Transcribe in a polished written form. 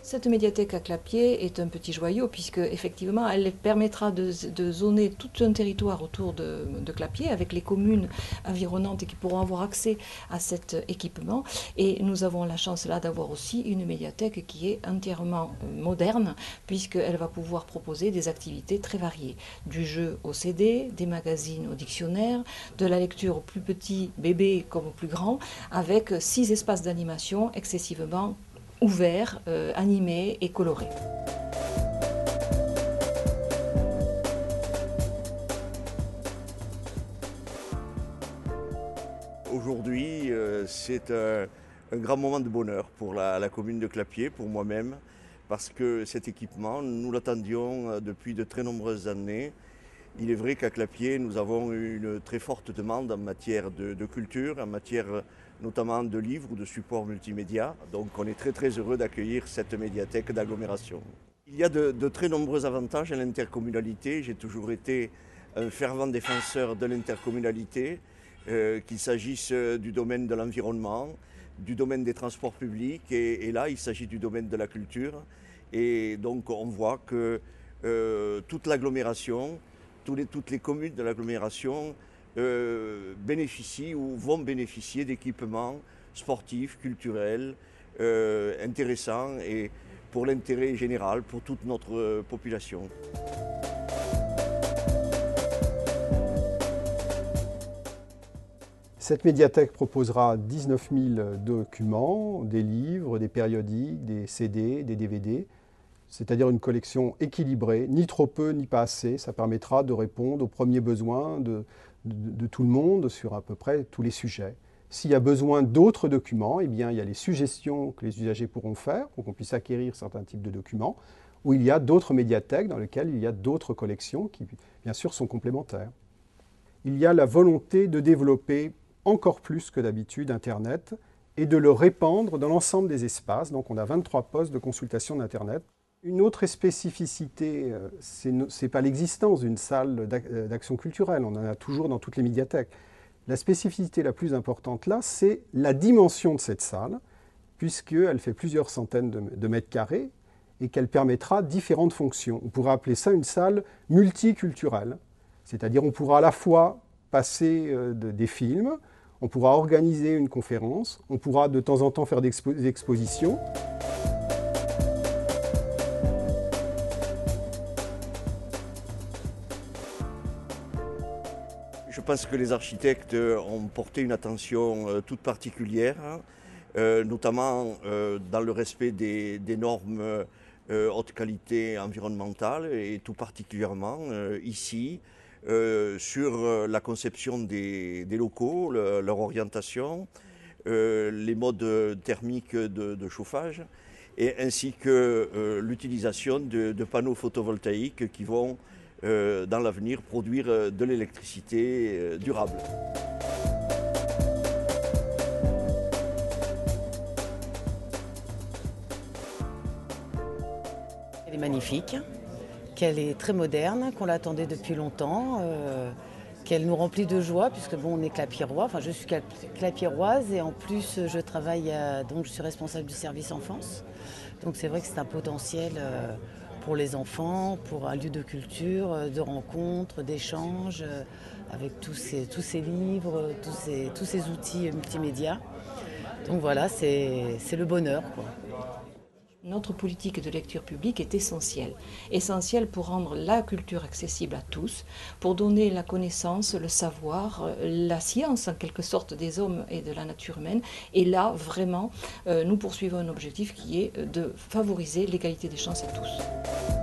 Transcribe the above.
Cette médiathèque à Clapiers est un petit joyau puisque effectivement elle permettra de zoner tout un territoire autour de Clapiers avec les communes environnantes et qui pourront avoir accès à cet équipement. Et nous avons la chance là d'avoir aussi une médiathèque qui est entièrement moderne puisqu'elle va pouvoir proposer des activités très variées. Du jeu au CD, des magazines au dictionnaire, de la lecture aux plus petits bébés comme aux plus grands, avec 6 espaces d'animation excessivement ouverts, animés et colorés. Aujourd'hui, c'est un grand moment de bonheur pour la commune de Clapiers, pour moi-même, parce que cet équipement, nous l'attendions depuis de très nombreuses années. Il est vrai qu'à Clapiers, nous avons une très forte demande en matière de culture, en matière notamment de livres ou de supports multimédia. Donc on est très heureux d'accueillir cette médiathèque d'agglomération. Il y a de très nombreux avantages à l'intercommunalité. J'ai toujours été un fervent défenseur de l'intercommunalité, qu'il s'agisse du domaine de l'environnement, du domaine des transports publics et là il s'agit du domaine de la culture. Et donc on voit que toute l'agglomération, toutes les communes de l'agglomération bénéficient ou vont bénéficier d'équipements sportifs, culturels, intéressants et pour l'intérêt général, pour toute notre population. Cette médiathèque proposera 19 000 documents, des livres, des périodiques, des CD, des DVD, c'est-à-dire une collection équilibrée, ni trop peu ni pas assez. Ça permettra de répondre aux premiers besoins de tout le monde sur à peu près tous les sujets. S'il y a besoin d'autres documents, eh bien, il y a les suggestions que les usagers pourront faire pour qu'on puisse acquérir certains types de documents, ou il y a d'autres médiathèques dans lesquelles il y a d'autres collections qui, bien sûr, sont complémentaires. Il y a la volonté de développer encore plus que d'habitude Internet et de le répandre dans l'ensemble des espaces. Donc on a 23 postes de consultation d'Internet. Une autre spécificité, ce n'est pas l'existence d'une salle d'action culturelle, on en a toujours dans toutes les médiathèques. La spécificité la plus importante là, c'est la dimension de cette salle, puisqu'elle fait plusieurs centaines de mètres carrés et qu'elle permettra différentes fonctions. On pourrait appeler ça une salle multiculturelle, c'est-à-dire on pourra à la fois passer des films, on pourra organiser une conférence, on pourra de temps en temps faire des expositions. Je pense que les architectes ont porté une attention toute particulière, notamment dans le respect des normes haute qualité environnementale et tout particulièrement ici sur la conception des locaux, leur orientation, les modes thermiques de chauffage et ainsi que l'utilisation de panneaux photovoltaïques qui vont dans l'avenir produire de l'électricité durable. Elle est magnifique, qu'elle est très moderne, qu'on l'attendait depuis longtemps, qu'elle nous remplit de joie puisque bon, on est clapiérois, enfin je suis clapiéroise et en plus je travaille, donc je suis responsable du service enfance. Donc c'est vrai que c'est un potentiel pour les enfants, pour un lieu de culture, de rencontres, d'échanges, avec tous ces livres, tous ces outils multimédia. Donc voilà, c'est le bonheur, quoi. Notre politique de lecture publique est essentielle pour rendre la culture accessible à tous, pour donner la connaissance, le savoir, la science en quelque sorte des hommes et de la nature humaine. Et là, vraiment, nous poursuivons un objectif qui est de favoriser l'égalité des chances à tous.